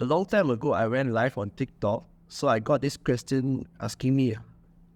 A long time ago, I went live on TikTok, so I got this question asking me,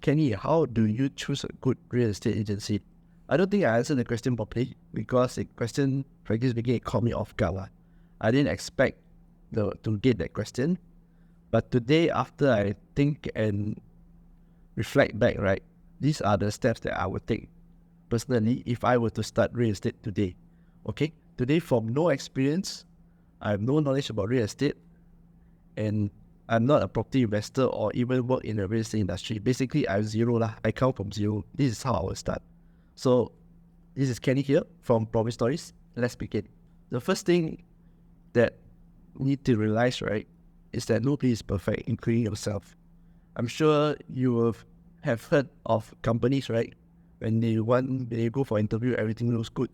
Kenny, how do you choose a good real estate agency? I don't think I answered the question properly because the question, frankly speaking, it caught me off guard. I didn't expect to get that question. But today, after I think and reflect back, right, these are the steps that I would take personally if I were to start real estate today. Okay, today from no experience, I have no knowledge about real estate, and I'm not a property investor or even work in the real estate industry. Basically, I'm zero lah. I come from zero. This is how I will start. So, this is Kenny here from Property Stories. Let's begin. The first thing that you need to realize, right, is that nobody is perfect, including yourself. I'm sure you will have heard of companies, right? When they go for interview, everything looks good.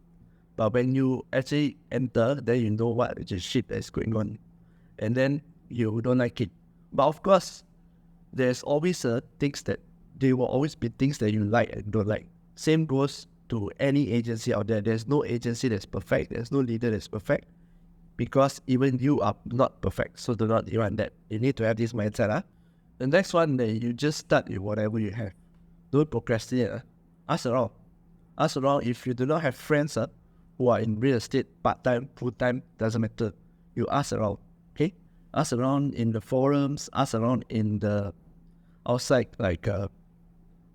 But when you actually enter, then you know what is the shit that's going on. And then you don't like it. But of course, there's always things that there will always be things that you like and don't like. Same goes to any agency out there. There's no agency that's perfect. There's no leader that's perfect, because even you are not perfect. So do not want that. You need to have this mindset. The next one, that you just start with whatever you have. Don't procrastinate. Ask around. Ask around. If you do not have friends who are in real estate, part-time, full-time, doesn't matter. You ask around. Okay? Ask around in the forums. Ask around in the outside, like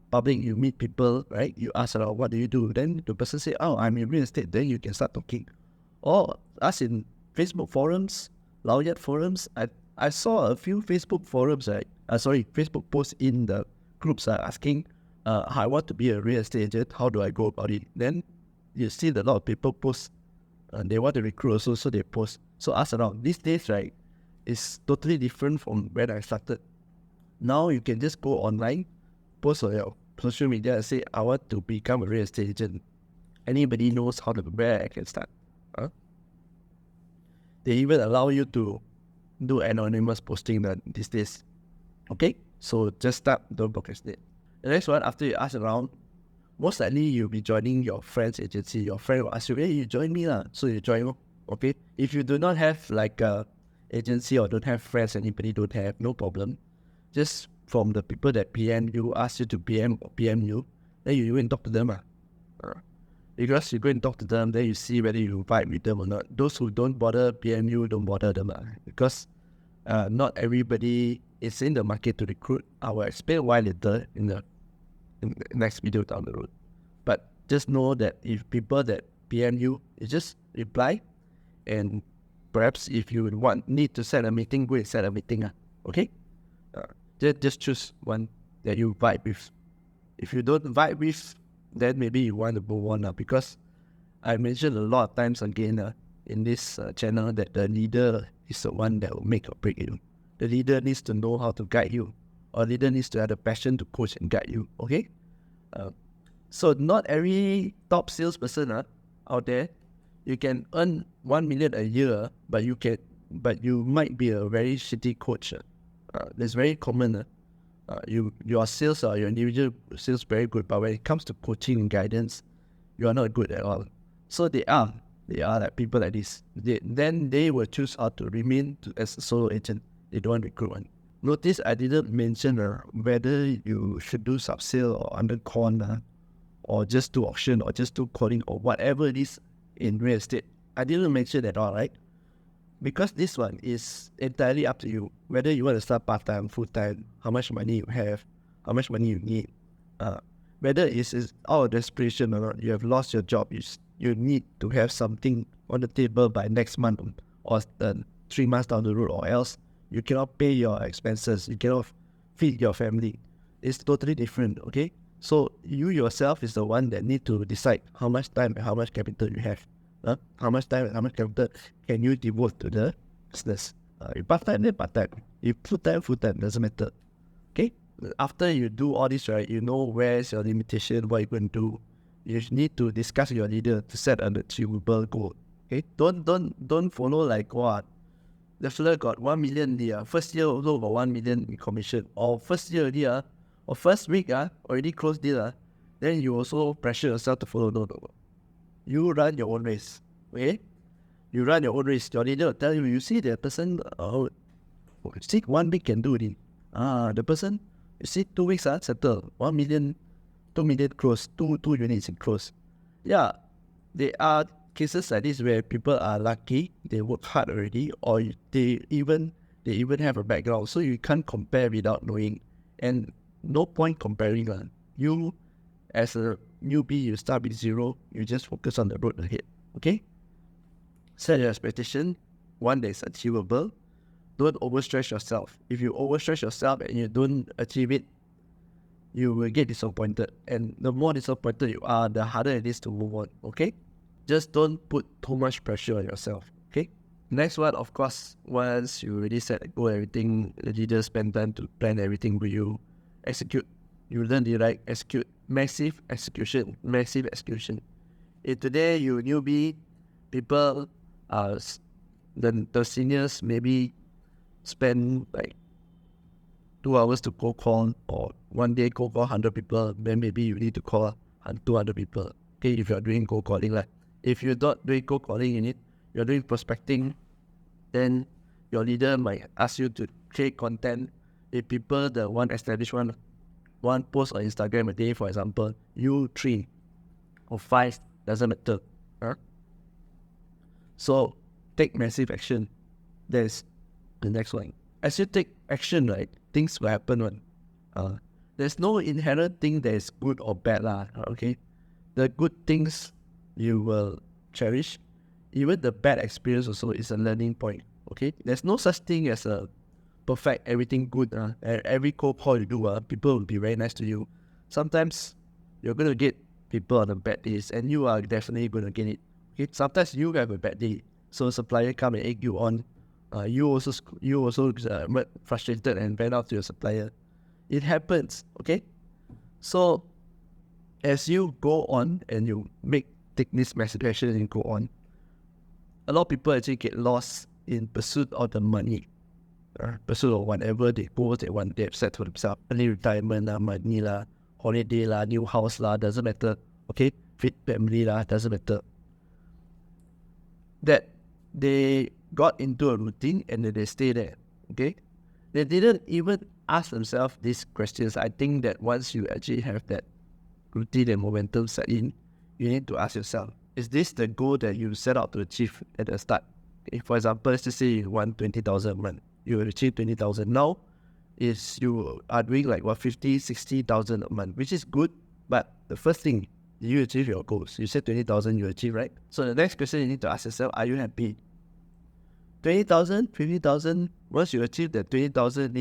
public. You meet people, right? You ask around, what do you do? Then the person say, oh, I'm in real estate. Then you can start talking. Or ask in Facebook forums, Lawyat forums. I saw a few Facebook forums, Facebook posts in the groups asking, I want to be a real estate agent. How do I go about it? Then you see a lot of people post, they want to recruit also, so they post. So ask around. These days, right, is totally different from when I started. Now you can just go online, post on your social media and say, I want to become a real estate agent. Anybody knows where I can start. They even allow you to do anonymous posting these days. Okay? So just start, don't procrastinate. The next one, after you ask around, most likely you'll be joining your friend's agency. Your friend will ask you, hey, you join me lah. So you join. Okay? If you do not have like a agency or don't have friends, anybody don't have, no problem. Just from the people that PM you, ask you to PM or PM you, then you go and talk to them. Because you go and talk to them, then you see whether you vibe with them or not. Those who don't bother PM you, don't bother them. Because not everybody is in the market to recruit. I will explain why later in the next video down the road. But just know that if people that PM you just reply, and perhaps if you need to set a meeting, go and set a meeting. Okay? Just choose one that you vibe with. If you don't vibe with, then maybe you want to move on because I mentioned a lot of times again in this channel that the leader is the one that will make or break you. The leader needs to know how to guide you, or leader needs to have the passion to coach and guide you. Okay, so not every top salesperson out there, you can earn 1 million a year, but you might be a very shitty coach. That's very common. Your sales or your individual sales very good, but when it comes to coaching and guidance, you are not good at all. So they are like people like this. They will choose how to remain as a solo agent. They don't want recruitment. Notice I didn't mention whether you should do sub-sale or under con, or just do auction or just do calling or whatever it is in real estate. I didn't mention at all, right? Because this one is entirely up to you. Whether you want to start part-time, full-time, how much money you have, how much money you need. Whether it's out of desperation or not, you have lost your job, you need to have something on the table by next month or 3 months down the road, or else you cannot pay your expenses, you cannot feed your family. It's totally different, okay? So you yourself is the one that need to decide how much time and how much capital you have. How much time and how much capital can you devote to the business? If part-time, then part-time. If full-time, full-time, doesn't matter. Okay? After you do all this, right, you know where's your limitation, what you're going to do. You need to discuss with your leader to set an achievable goal. Okay? Don't follow like what the fella got 1 million the first year also got 1 million in commission, or first year already or first week already closed deal then you also pressure yourself to follow. No. You run your own race. Okay? You run your own race. Your leader will tell you, you see the person, see 1 week can do it. The person, you see 2 weeks, settle. 1 million, 2 million close, two units in close. Yeah, there are cases like this where people are lucky, they work hard already, or they even have a background. So you can't compare without knowing. And no point comparing. You, as a newbie, you start with zero, you just focus on the road ahead. Okay? Set your expectation, one that is achievable. Don't overstretch yourself. If you overstretch yourself and you don't achieve it, you will get disappointed. And the more disappointed you are, the harder it is to move on. Okay? Just don't put too much pressure on yourself. Okay? Next one, of course, once you already set a goal, everything, the leader spend time to plan everything with you, execute. You learn the right, execute. Massive execution. If today you newbie, people, the seniors maybe spend like 2 hours to cold call, or one day cold call 100 people, then maybe you need to call 200 people. Okay, if you're doing cold calling, like if you're not doing cold calling you're doing prospecting, then your leader might ask you to create content. If people, the one established one post on Instagram a day, for example, you 3 or 5, doesn't matter. So take massive action. There's the next one. As you take action, right, things will happen. There's no inherent thing that is good or bad. Okay? The good things you will cherish. Even the bad experience also is a learning point. Okay? There's no such thing as a perfect, everything good. Every cold call you do, people will be very nice to you. Sometimes you're going to get people on the bad days, and you are definitely going to get it. Okay? Sometimes you have a bad day, so supplier come and egg you on. You also frustrated and went out to your supplier. It happens, okay? So as you go on and you take this massive action and go on, a lot of people actually get lost in pursuit of the money, pursuit of whatever they want, they have set for themselves. Early retirement, money, holiday, new house, doesn't matter. Okay, fit family, doesn't matter. That they got into a routine and then they stay there. Okay, they didn't even ask themselves these questions. I think that once you actually have that routine and momentum set in, you need to ask yourself, is this the goal that you set out to achieve at the start? Okay, for example, let's just say you want 20,000 a month. You will achieve 20,000. Now, is you are doing like 50, 60,000 a month, which is good. But the first thing, you achieve your goals. You said 20,000 you achieve, right? So the next question you need to ask yourself, are you happy? 20,000, 50,000, once you achieve that 20,000,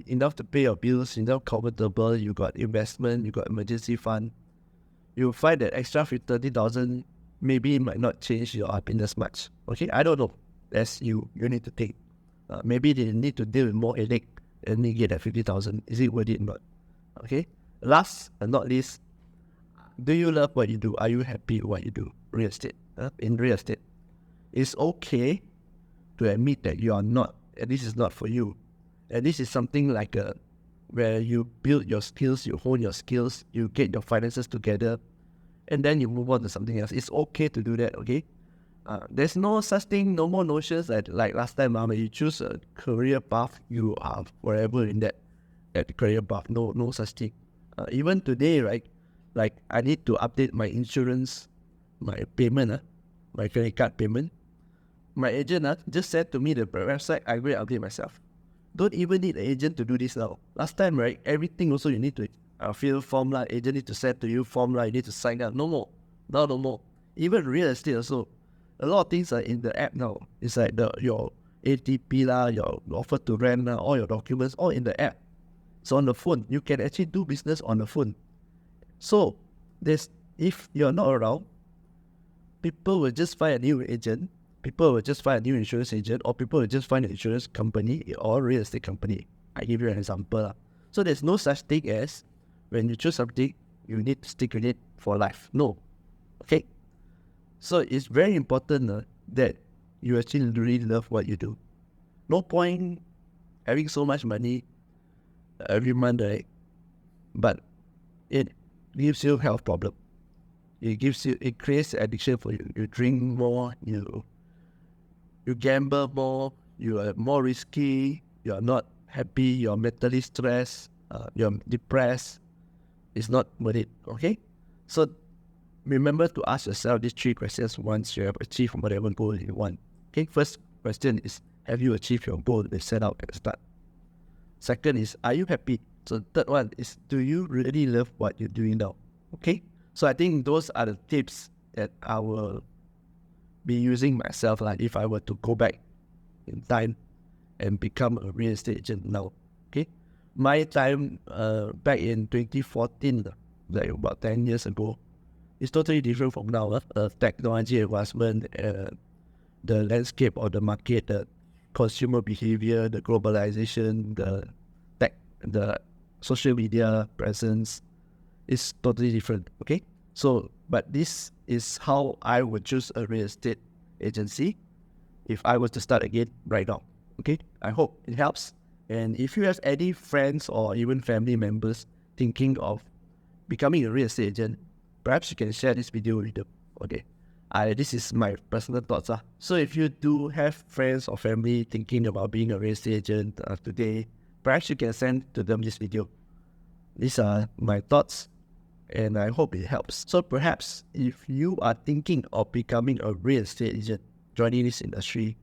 enough to pay your bills, enough comfortable, you got investment, you got emergency fund, you'll find that extra 30,000 maybe it might not change your happiness much. Okay, I don't know. That's you need to think. Maybe they need to deal with more headache and they get that 50,000. Is it worth it or not? Okay. Last but not least, do you love what you do? Are you happy with what you do? Real estate. In real estate, it's okay to admit that you are not, and this is not for you. And this is something like where you build your skills, you hone your skills, you get your finances together, and then you move on to something else. It's okay to do that, okay? There's no such thing, no more notions that like last time, when you choose a career path, you are forever in that career path. No such thing. Even today, right? Like I need to update my insurance, my payment, my credit card payment. My agent just said to me the website, I will update myself. Don't even need an agent to do this now. Last time, right? Everything also you need to fill form, agent need to send to you form, you need to sign up. No more. No more. Even real estate also. A lot of things are in the app now. It's like your ATP, your offer to rent, all your documents, all in the app. So on the phone, you can actually do business on the phone. So if you're not around, people will just find a new agent, people will just find a new insurance agent, or people will just find an insurance company or real estate company. I give you an example. So there's no such thing as when you choose something, you need to stick with it for life. No. Okay? So it's very important that you actually really love what you do. No point having so much money every month, right? But it gives you health problem. It creates addiction for you. You drink more, you you gamble more, you are more risky, you are not happy, you're mentally stressed, you're depressed. It's not worth it, okay? So remember to ask yourself these 3 questions once you have achieved whatever goal you want. Okay, first question is, have you achieved your goal that you set out at the start? Second is, are you happy? So third one is, do you really love what you're doing now? Okay, so I think those are the tips that I will be using myself, like if I were to go back in time and become a real estate agent now. Okay, my time back in 2014, like about 10 years ago, is totally different from now. Technology advancement, the landscape of the market, the consumer behavior, the globalization, the social media presence is totally different. Okay, so but this is how I would choose a real estate agency if I was to start again right now. Okay, I hope it helps. And if you have any friends or even family members thinking of becoming a real estate agent, perhaps you can share this video with them. Okay, this is my personal thoughts. So if you do have friends or family thinking about being a real estate agent today, perhaps you can send to them this video. These are my thoughts, and I hope it helps. So perhaps if you are thinking of becoming a real estate agent, joining this industry,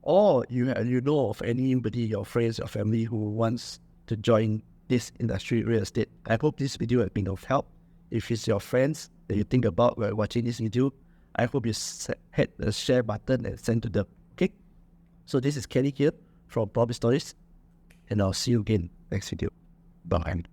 or you know of anybody, your friends, your family who wants to join this industry, real estate, I hope this video has been of help. If it's your friends that you think about while watching this video, I hope you hit the share button and send to them. Okay, so this is Kenny here from Property Stories, and I'll see you again next video. Bye.